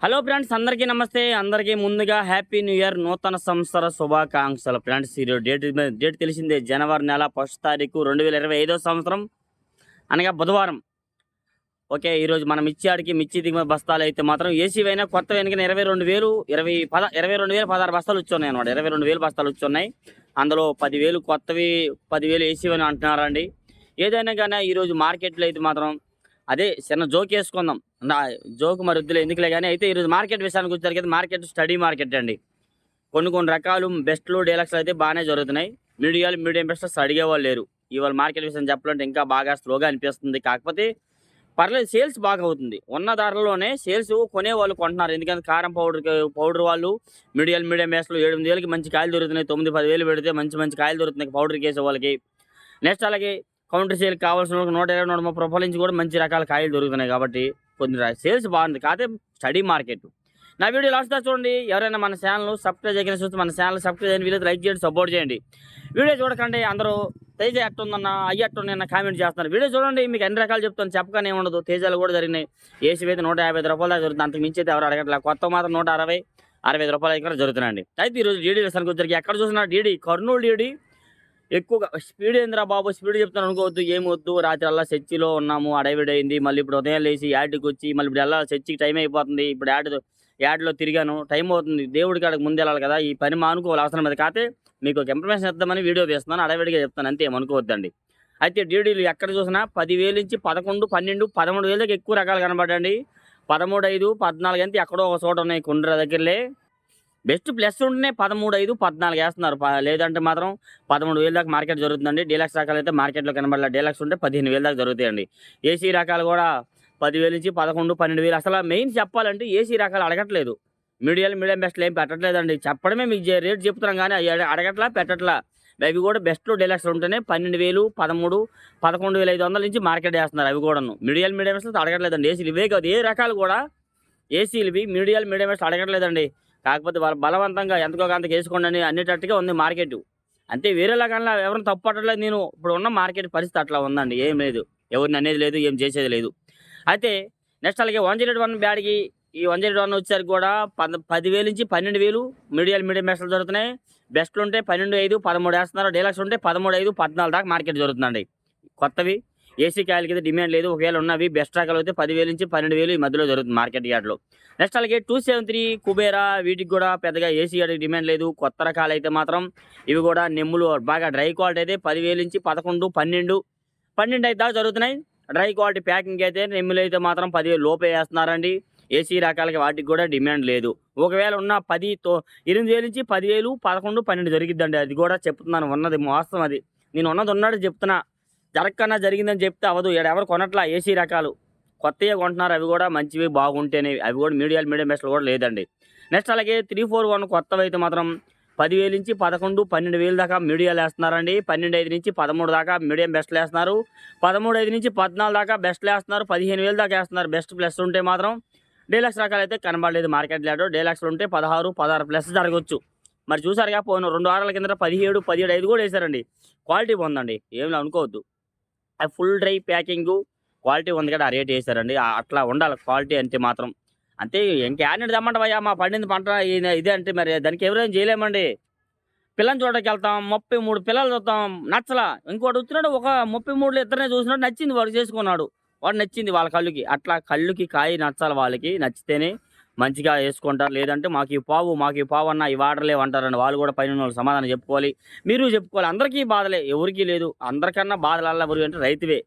Hello friends, అందరికీ నమస్తే. అందరికీ ముందుగా హ్యాపీ న్యూ ఇయర్, నూతన సంవత్సర శుభాకాంక్షలు. ఫ్రెండ్స్, ఈరోజు డేట్ తెలిసిందే. జనవరి నెల 1 తారీఖు 2025 సంవత్సరం, అనగా బుధవారం. ఓకే, ఈరోజు మనం మిర్చి దిగుమతి బస్తాలు అయితే మాత్రం ఏసీ అయినా కొత్త వెనుక 22,000 16 బస్తాలు వచ్చున్నాయి అనమాట. 22,000 బస్తాలు వచ్చున్నాయి. అందులో 10,000 కొత్తవి, 10,000 ఏసీ అని అంటున్నారండి. ఏదైనా కానీ ఈరోజు మార్కెట్లో అయితే మాత్రం అదే చిన్న జోక్ వేసుకుందాం. నా జోక్ మరి వద్దులే, ఎందుకులే కానీ. అయితే ఈరోజు మార్కెట్ విషయానికి వచ్చేసరికి మార్కెట్ స్టడీ మార్కెట్ అండి. కొన్ని రకాలు బెస్ట్లు, డీలక్స్లు అయితే బాగానే జరుగుతున్నాయి. మీడియం బెస్ట్స్ అడిగేవాళ్ళు లేరు. ఇవాళ మార్కెట్ విషయం చెప్పాలంటే ఇంకా బాగా స్లోగా అనిపిస్తుంది. కాకపోతే పర్లేదు, సేల్స్ బాగా అవుతుంది. ఉన్న ధరలోనే సేల్స్ కొనేవాళ్ళు కొంటున్నారు. ఎందుకంటే కారం పౌడర్ వాళ్ళు మీడియం బెస్ట్లు 7,000కి మంచి కాయలు దొరుకుతున్నాయి. 9-10,000 పెడితే మంచి కాయలు దొరుకుతున్నాయి పౌడర్ కేసే వాళ్ళకి. నెక్స్ట్ అలాగే కౌంటర్ సేల్ కావాల్సిన వాళ్ళకి 120-130 రూపాయల నుంచి కూడా మంచి రకాల కాయలు దొరుకుతున్నాయి. కాబట్టి కొన్ని సేల్స్ బాగుంది. కాకపోతే స్టడీ మార్కెట్. నా వీడియో లాస్ట్ దాకా చూడండి. ఎవరైనా మన ఛానల్ సబ్స్క్రైబ్ చేయకుండా చూస్తే మన ఛానల్ సబ్స్క్రైబ్ చేయండి, వీడియో లైక్ చేయండి, సపోర్ట్ చేయండి. వీడియో చూడకండి అందరూ తేజ ఎట్టుందన్న అయ్యట్టున్నా కామెంట్ చేస్తున్నారు. వీడియో చూడండి, మీకు అన్ని రకాలు చెప్తాను, చెప్పగానే ఉండదు. తేజాలు కూడా జరిగినాయి. ఏసీ అయితే 155 రూపాయల దాకా జరుగుతుంది. అంతకు మించి అయితే ఎవరు అడగట్లేదు. కొత్త మాత్రం 160-65 రూపాయల దగ్గర జరుగుతున్నాయండి. అయితే ఈరోజు డీడీ విషయానికి వచ్చరికి ఎక్కడ చూసినా డీడీ, కర్నూలు డీడీ ఎక్కువగా. స్పీడ్ ఏందిరా బాబు, స్పీడ్ చెప్తాను అనుకోవద్దు, ఏమొద్దు. రాత్రి అలా చర్చిలో ఉన్నాము, అడవిడి అయింది. మళ్ళీ ఇప్పుడు ఉదయం లేచి యాడ్కి వచ్చి మళ్ళీ ఇప్పుడు ఎలా చర్చికి టైం అయిపోతుంది. ఇప్పుడు యాడ్లో తిరిగాను, టైం అవుతుంది. దేవుడికి అక్కడికి ముందు వెళ్ళాలి కదా, ఈ పని మానుకోవాలి అవసరం అది. కాకపోతే మీకు ఒక ఇన్ఫర్మేషన్ ఇద్దామని వీడియో తీస్తున్నాను, అడవిడిగా చెప్తాను, అంతే, ఏమనుకోవద్దండి. అయితే డీడీలు ఎక్కడ చూసినా 10,000 నుంచి 11, 12, 13,000 దాకా ఎక్కువ రకాలు కనబడండి. 13,500, 14 అంతే ఎక్కడో ఒక చోట ఉన్నాయి కుండ్ర దగ్గరలే. బెస్ట్ ప్లస్ ఉంటేనే 13,500, 14 వేస్తున్నారు. లేదంటే మాత్రం 13,000 దాకా మార్కెట్ జరుగుతుందండి. డీలక్స్ రకాలు అయితే మార్కెట్లో కనబడలేదు. డీలక్స్ ఉంటే 15,000 దాకా జరుగుతాయండి. ఏసీ రకాలు కూడా 10,000 నుంచి 11, 12,000. అసలు మెయిన్ చెప్పాలంటే ఏసీ రకాలు అడగట్లేదు. మీడియం బెస్ట్లు ఏం పెట్టట్లేదండి. చెప్పడమే మీకు రేట్ చెప్తున్నాం కానీ అడగట్లా, పెట్టట్లా. అవి కూడా బెస్ట్లో డీలక్స్ ఉంటేనే 12,000, 13, 11,500 నుంచి మార్కెట్ వేస్తున్నారు. అవి కూడాను మీడియం బెస్ట్లు అడగట్లేదండి. ఏసీలు ఇవే కాదు, ఏ రకాలు కూడా ఏసీలు మీడియం బెస్ట్ అడగట్లేదండి. కాకపోతే వాళ్ళు బలవంతంగా ఎంతకో అంతకు వేసుకోండి అని అనేటట్టుగా ఉంది మార్కెట్. అంతే, వేరేలాగా ఎవరిని తప్పు పట్టలేదు. నేను ఇప్పుడు ఉన్న మార్కెట్ పరిస్థితి అట్లా ఉందండి. ఏం లేదు, ఎవరిని అనేది లేదు, ఏం చేసేది లేదు. అయితే నెక్స్ట్ అలాగే 101 బ్యాడ్కి, ఈ 101 వచ్చేసరికి కూడా 10,000 నుంచి 12,000 మీడియం బెస్ట్లు జరుగుతున్నాయి. బెస్ట్లు ఉంటే 12,500, 13 వేస్తున్నారు. డీలక్స్ ఉంటే 13,500, 14 దాకా మార్కెట్ జరుగుతుందండి. కొత్తవి ఏసీ కాయలకి అయితే డిమాండ్ లేదు. ఒకవేళ ఉన్నవి బెస్ట్ రకాలు అయితే 10,000 నుంచి 12,000 ఈ మధ్యలో జరుగుతుంది మార్కెట్ యార్డ్లో. నెక్స్ట్ అలాగే 273 కుబేరా, వీటికి కూడా పెద్దగా ఏసీ యార్డ్కి డిమాండ్ లేదు. కొత్త రకాలు అయితే మాత్రం ఇవి కూడా నెమ్ములు బాగా డ్రై క్వాలిటీ అయితే 10,000 నుంచి 11, 12 అయితే దాకా జరుగుతున్నాయి. డ్రై క్వాలిటీ ప్యాకింగ్ అయితే నెమ్ములు అయితే మాత్రం 10,000 లోపే వేస్తున్నారండి. ఏసీ రకాలకి వాటికి కూడా డిమాండ్ లేదు. ఒకవేళ ఉన్న 8,000 నుంచి 10,000, 11, 12 జరిగిద్దండి. అది కూడా చెప్తున్నాను, ఉన్నది వాస్తవం. అది నేను ఉన్నది ఉన్నట్టు చెప్తున్నా. జరగకన్నా జరిగిందని చెప్తే అవదు. ఎవరు కొనట్లా ఏసీ రకాలు, కొత్తగా కొంటున్నారు. అవి కూడా మంచివి, బాగుంటేనే. అవి కూడా మీడియం బెస్ట్లు కూడా లేదండి. నెక్స్ట్ అలాగే 341 కొత్తవి అయితే మాత్రం 10,000 నుంచి 11, 12,000 దాకా మీడియాలు వేస్తున్నారండి. 12,500 నుంచి 13 దాకా మీడియం బెస్ట్లు వేస్తున్నారు. 13,500 నుంచి 14 దాకా బెస్ట్లు వేస్తున్నారు. 15,000 దాకా వేస్తున్నారు. బెస్ట్ ప్లస్ ఉంటే మాత్రం. డీలక్స్ రకాలు అయితే కనబడలేదు మార్కెట్ లేడు. డీలక్స్లు ఉంటే 16 ప్లస్ జరగవచ్చు. మరి చూసారుగా, పోయిన 2 వారాల కింద 17, 17,500 కూడా వేశారండి. క్వాలిటీ బాగుందండి, ఏమి అనుకోవద్దు. అది ఫుల్ డ్రై ప్యాకింగు, క్వాలిటీ ఉంది కదా, ఆ రేట్ వేసారండి. అట్లా ఉండాలి క్వాలిటీ అంటే మాత్రం. అంతే, ఇంకేనాడు తెమ్మంటావయ్యా మా పండింది పంట ఇదే అంటే మరి దానికి ఎవరైనా చేయలేమండి. పిల్లని చూడడానికి వెళ్తాం, 33 పిల్లలు చూస్తాం, నచ్చలా. ఇంకోటి వచ్చినాడు, ఒక 33లో ఇద్దరినే చూసినాడు, నచ్చింది, వాడు చేసుకున్నాడు, వాడు నచ్చింది వాళ్ళ కళ్ళుకి. అట్లా కళ్ళుకి కాయ నచ్చాలి, వాళ్ళకి నచ్చితేనే మంచిగా వేసుకుంటారు. లేదంటే మాకు ఈ పావు అన్న ఈ వాడర్లేవు అంటారండి. వాళ్ళు కూడా పైన వాళ్ళు సమాధానం చెప్పుకోవాలి, మీరు చెప్పుకోవాలి. అందరికీ బాధలే, ఎవరికి లేదు. అందరికన్నా బాధలు ఎవరు అంటే రైతువే.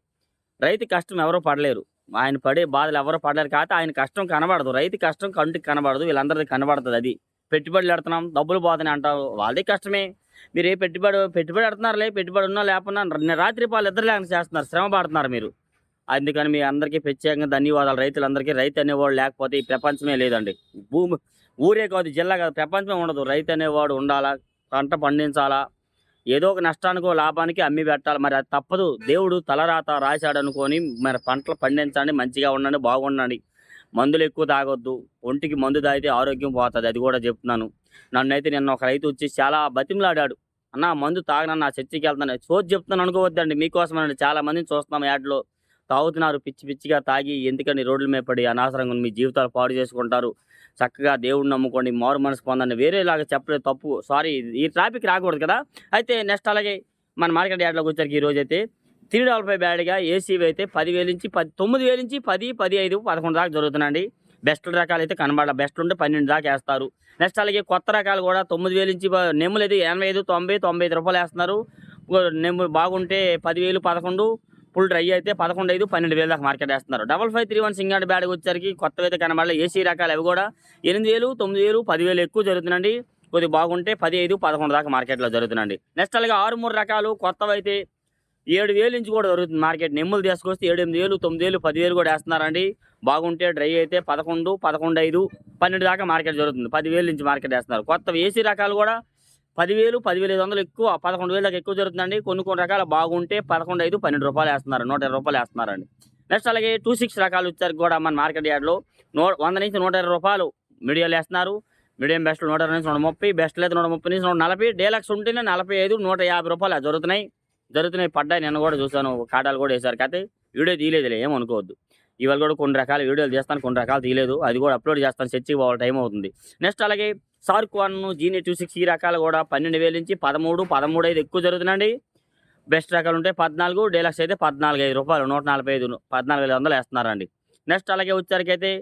రైతు కష్టం ఎవరో పడలేరు. ఆయన పడే బాధలు ఎవరో పడలేరు. కాకపోతే ఆయన కష్టం కనబడదు. రైతు కష్టం కంటికి కనబడదు, వీళ్ళందరికీ కనబడుతుంది. అది పెట్టుబడులు పెడుతున్నాం, డబ్బులు పోతున్నాయి అంటారు, వాళ్ళదే కష్టమే. మీరు ఏ పెట్టుబడి పెడుతున్నారులే, పెట్టుబడి ఉన్నా లేకున్నా రాత్రి పాలు ఇద్దరు లేక చేస్తున్నారు, శ్రమ పడుతున్నారు మీరు. అందుకని మీ అందరికీ ప్రత్యేకంగా ధన్యవాదాలు. రైతులందరికీ. రైతు అనేవాడు లేకపోతే ఈ ప్రపంచమే లేదండి. ఊరే కాదు, జిల్లా కాదు, ప్రపంచమే ఉండదు. రైతు అనేవాడు ఉండాలా, పంట పండించాలా, ఏదో ఒక నష్టానికో లాభానికి అమ్మి పెట్టాలి. మరి అది తప్పదు. దేవుడు తలరాత రాశాడు అనుకొని మరి పంటలు పండించండి, మంచిగా ఉండండి, బాగుండండి. మందులు ఎక్కువ తాగొద్దు. ఒంటికి మందు తాగితే ఆరోగ్యం పోతుంది, అది కూడా చెప్తున్నాను. నన్నైతే నిన్న ఒక రైతు వచ్చి చాలా బతిమలాడాడు, అన్న మందు తాగనన్నా చర్చికి వెళ్తాను. సోది చెప్తున్నాను అనుకోవద్దండి, మీకోసమనండి. చాలా మందిని చూస్తున్నాం యాడ్లో, తాగుతున్నారు, పిచ్చిగా తాగి. ఎందుకని రోడ్ల మీద పడి అనవసరంగా మీ జీవితాలు పాడు చేసుకుంటారు. చక్కగా దేవుడిని నమ్ముకోండి, మారు మనసు పొందండి. వేరేలాగా చెప్పలేదు, తప్పు, సారీ, ఈ ట్రాఫిక్ రాకూడదు కదా. అయితే నెక్స్ట్ అలాగే మన మార్కెట్ యార్డ్లోకి వచ్చరికి ఈరోజైతే 355 బ్యాడ్గా ఏసీవి అయితే 10,000 నుంచి 9,000 నుంచి 10, 15, 11 దాకా జరుగుతున్నాయండి. బెస్ట్ రకాలు అయితే కనబడాల, బెస్ట్ ఉంటే 12 దాకా వేస్తారు. నెక్స్ట్ అలాగే కొత్త రకాలు కూడా 9,000 నుంచి నెమ్ములు అయితే 85, 90, 95 రూపాయలు వేస్తున్నారు. నెమ్ములు బాగుంటే 10,000, 11, ఫుల్ డ్రై అయితే 11,500, 12,000 దాకా మార్కెట్ వేస్తున్నారు. 5531 సింగాడి బ్యాడ్కి వచ్చరికి కొత్తవి అయితే కనబడాలి. ఏసీ రకాలు అవి కూడా 8,000, 9,000, 10,000 ఎక్కువ జరుగుతుందండి. కొద్దిగా బాగుంటే 15, 11 దాకా మార్కెట్లో జరుగుతుందండి. నెక్స్ట్ అలాగే 6-3 రకాలు కొత్తవి అయితే 7,000 నుంచి కూడా దొరుకుతుంది మార్కెట్. నెమ్ములు తీసుకొస్తే 7, 8,000, 9,000, 10,000 కూడా వేస్తున్నారండి. బాగుంటే డ్రై అయితే 11, 11,500, 12 దాకా మార్కెట్ జరుగుతుంది. 10,000 నుంచి మార్కెట్ వేస్తున్నారు. కొత్త ఏసీ రకాలు కూడా 10,000, 10,500 ఎక్కువ, 11,000 దాకా ఎక్కువ జరుగుతుందండి. కొన్ని రకాలు బాగుంటే 11,500, 12 రూపాయలు వేస్తున్నారు, 120 రూపాయలు వేస్తున్నారండి. నెక్స్ట్ అలాగే 26 రకాలు వచ్చారు కూడా మన మార్కెట్ యార్డ్లో 100 నుంచి 120 రూపాయలు మీడియాలు వేస్తున్నారు. మీడియం బెస్ట్లు 120 నుంచి 130, బెస్ట్లు అయితే 130 నుంచి 140, డీలక్స్ ఉంటేనే 45, 150 రూపాయలు జరుగుతున్నాయి. పడ్డాయి, నిన్న కూడా చూసాను, కాటాలు కూడా వేశారు. కాకపోతే వీడియో తీయలేదులే, ఏమనుకోవద్దు. ఇవాళ కూడా కొన్ని రకాల వీడియోలు చేస్తాను, కొన్ని రకాలు తీయలేదు, అది కూడా అప్లోడ్ చేస్తాను, చర్చికి పోవాలి, టైం అవుతుంది. నెక్స్ట్ అలాగే సార్క్ 1, జీనీ 26 ఈ రకాలు కూడా 12,000 నుంచి 13, 13,500 ఎక్కువ జరుగుతుందండి. బెస్ట్ రకాలు ఉంటే 14, డీలక్స్ అయితే 14,500 రూపాయలు, 145, 14,500 వేస్తున్నారండి. నెక్స్ట్ అలాగే వచ్చరికి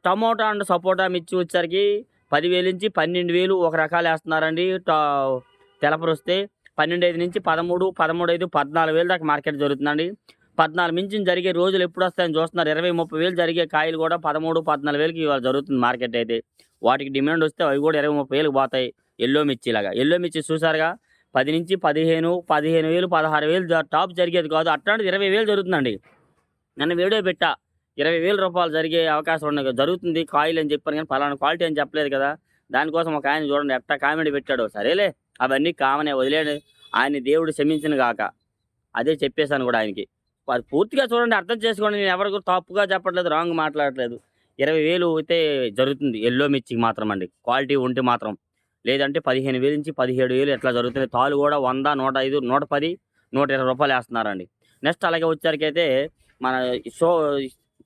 టమోటా అండ్ సపోటా మిర్చి వచ్చరికి 10,000 నుంచి 12,000 ఒక రకాలు వేస్తున్నారండి. తెలపరు వస్తే 12,500 నుంచి 13, 13,500, 14,000 దాకా మార్కెట్ జరుగుతుందండి. 14 మించి జరిగే రోజులు ఎప్పుడు వస్తాయని చూస్తున్నారు. 20, 30,000 జరిగే కాయలు కూడా 13, 14,000కి ఇవాళ జరుగుతుంది మార్కెట్ అయితే. వాటికి డిమాండ్ వస్తే అవి కూడా 20, 30,000కి పోతాయి. ఎల్లో మిర్చిలాగా, ఎల్లో మిర్చి చూసారుగా 10 నుంచి 15, 15,000, 16,000 టాప్ జరిగేది కాదు, అట్లాంటిది 20,000 జరుగుతుందండి. నన్ను వీడియో పెట్టా, 20,000 రూపాయలు జరిగే అవకాశం ఉన్నాయి, జరుగుతుంది కాయలు అని చెప్పాను, కానీ పలానా క్వాలిటీ అని చెప్పలేదు కదా. దానికోసం ఒక ఆయన చూడండి ఎట్టా కామెంట్ పెట్టాడు. సరేలే, అవన్నీ కామనే, వదిలేడు, ఆయన దేవుడు క్షమించిన గాక, అదే చెప్పేశాను కూడా ఆయనకి. అది పూర్తిగా చూడండి, అర్థం చేసుకోండి. నేను ఎవరికి తప్పుగా చెప్పట్లేదు, రాంగ్ మాట్లాడట్లేదు. 20,000 అయితే జరుగుతుంది ఎల్లో మిర్చికి మాత్రం అండి, క్వాలిటీ ఉంటే మాత్రం. లేదంటే 15,000 నుంచి 17,000 ఎట్లా జరుగుతుంది. తాలు కూడా 100, 105, 110, 120 రూపాయలు వేస్తున్నారండి. నెక్స్ట్ అలాగే వచ్చరికైతే మన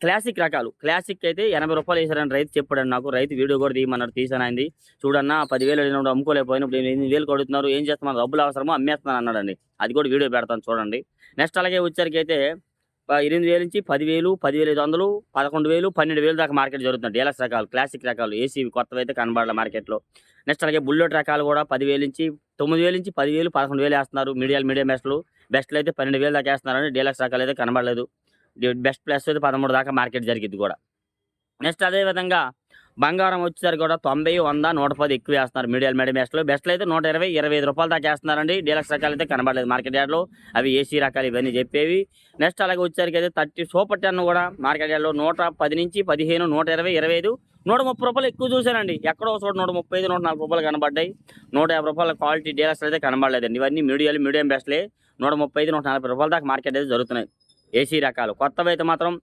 క్లాసిక్ రకాలు, క్లాసిక్ అయితే 80 రూపాయలు వేసారని రైతు చెప్పాడండి నాకు. రైతు వీడియో కూడా తీయమన్నాడు, తీసాను అయింది. చూడన్నా 10,000 అడిగినప్పుడు అమ్ముకోలేకపోయినప్పుడు 8,000 కొడుతున్నారు, ఏం చేస్తున్నారు, డబ్బులు అవసరమో అమ్మేస్తున్నాను అన్నాడండి. అది కూడా వీడియో పెడతాను చూడండి. నెక్స్ట్ అలాగే వచ్చరికైతే 8,000 నుంచి 10,000, 10,500, 11,000, 12,000 దాకా మార్కెట్ జరుగుతుంది. డీలక్స్ రకాలు, క్లాసిక్ రకాలు, ఏసీవి కొత్తవి అయితే కనబడాలి మార్కెట్లో. నెక్స్ట్ అలాగే బుల్లెట్ రకాలు కూడా 10,000 నుంచి 9,000 నుంచి 10,000, 11,000 వేస్తున్నారు. మీడియం బెస్ట్లు అయితే 12,000 దాకా వేస్తున్నారండి. డీలక్స్ రకాలు అయితే కనబడలేదు. బెస్ట్ ప్లస్ అయితే 13 దాకా మార్కెట్ జరిగింది కూడా. నెక్స్ట్ అదేవిధంగా బంగారం వచ్చేసరికి కూడా 90, 100, 110 ఎక్కువ వేస్తున్నారు. మీడియం బెస్ట్లు అయితే 120, 25 రూపాయలు దాకా వేస్తున్నారండి. డీలక్స్ రకాలు అయితే కనబడలేదు మార్కెట్ యార్డ్లో, అవి ఏసీ రకాలు ఇవన్నీ చెప్పేవి. నెక్స్ట్ అలాగే వచ్చేసరికి అయితే 30 సూపర్ 10 కూడా మార్కెట్ యార్డ్లో 110 నుంచి 15, 120, 25, 130 రూపాయలు ఎక్కువ చూశానండి. ఎక్కడో చోట 135, 140 రూపాయలు కనబడ్డాయి. 150 రూపాయల క్వాలిటీ డీలక్స్ అయితే కనబడలేదండి. ఇవన్నీ మీడియం బెస్ట్లే. 135, 140 రూపాయల దాకా మార్కెట్ అయితే జరుగుతున్నాయి ఏసీ రకాలు. కొత్తవి అయితే మాత్రం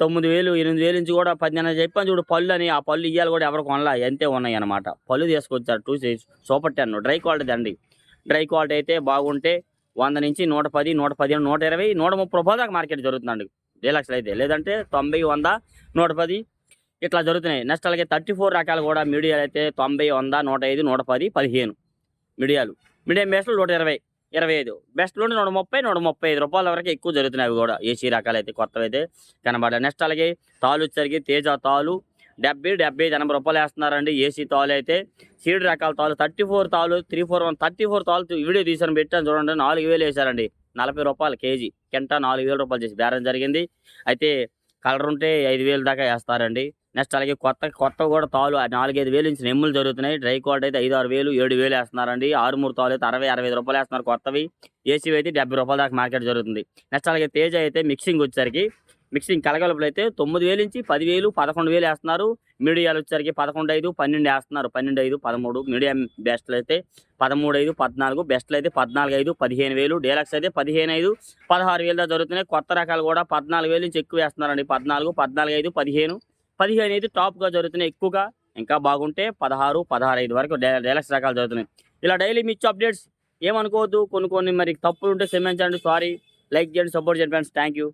9,000, 8,000 నుంచి కూడా 10 చెప్పాను చూడు, పళ్ళు అని. ఆ పళ్ళు ఇయ్యాలి కూడా ఎవరు కొనలా, ఎంతే ఉన్నాయి అనమాట. పళ్ళు తీసుకొచ్చారు 2 సూపర్ 10 డ్రై క్వాలిటీ అండి. డ్రై క్వాలిటీ అయితే బాగుంటే 100 నుంచి 110, 115, 120, 130 రూపాయల దాకా మార్కెట్ జరుగుతుందండి డీలక్స్లో అయితే. లేదంటే 90, 100, 110 ఇట్లా జరుగుతున్నాయి. నెక్స్ట్ అలాగే 34 రకాలు కూడా మీడియాలు అయితే 90, 100, 105, 110, 15 మీడియం బెస్ట్లు 120, 25 బెస్ట్లు 130, 135 రూపాయల వరకు ఎక్కువ జరుగుతున్నాయి అవి కూడా ఏసీ రకాలు అయితే కొత్తవి అయితే కనబడ్డాయి. నెక్స్ట్ అలాగే తాలు వచ్చరికి తేజ తాలు 70, 80 రూపాయలు వేస్తున్నారండి. ఏసీ తాలు అయితే సీడ్ రకాల తాలు 34 తాలు 341 34 తాలు వీడియో తీసాను, పెట్టాను చూడండి. 4,000 వేశారండి, 40 రూపాయలు కేజీ. కెంట 4,000 రూపాయలు చేసి బేరం జరిగింది. అయితే కలర్ ఉంటే 5,000 దాకా వేస్తారండి. నెక్స్ట్ అలాగే కొత్త కూడా తాలు 4-5,000 నుంచి నెమ్ములు జరుగుతున్నాయి. డ్రై క్వాలిటీ అయితే 5-6,000, 7,000 వేస్తున్నారండి. 6-3 తాలు అయితే 60-65 రూపాయలు వేస్తున్నారు కొత్తవి. ఏసీవి అయితే 70 రూపాయల దాకా మార్కెట్ జరుగుతుంది. నెక్స్ట్ అలాగే తేజ అయితే మిక్సింగ్ కలగలుపులు అయితే 9,000 నుంచి 10,000, 11,000 వేస్తున్నారు. మీడియాలు వచ్చరికి 11,500, 12 వేస్తున్నారు. 12,500, 13. మీడియం బెస్ట్లు అయితే 13,500, 14. బెస్ట్లు అయితే 14,500, 15,000. డీలక్స్ అయితే 15,500, 16,000 దాకా జరుగుతున్నాయి. కొత్త రకాలు కూడా 14,000 నుంచి ఎక్కువ వేస్తున్నారండి. 14, 14,500, 15 టాప్గా జరుగుతున్నాయి ఎక్కువగా. ఇంకా బాగుంటే 16, 16,500 వరకు డీలక్స్ రకాలు జరుగుతున్నాయి. ఇలా డైలీ మిర్చి అప్డేట్స్ ఏమనుకోవద్దు. కొన్ని మరి తప్పులు ఉంటే క్షమించండి, సారీ. లైక్ చేయండి, సపోర్ట్ చేయండి ఫ్రెండ్స్. Thank you.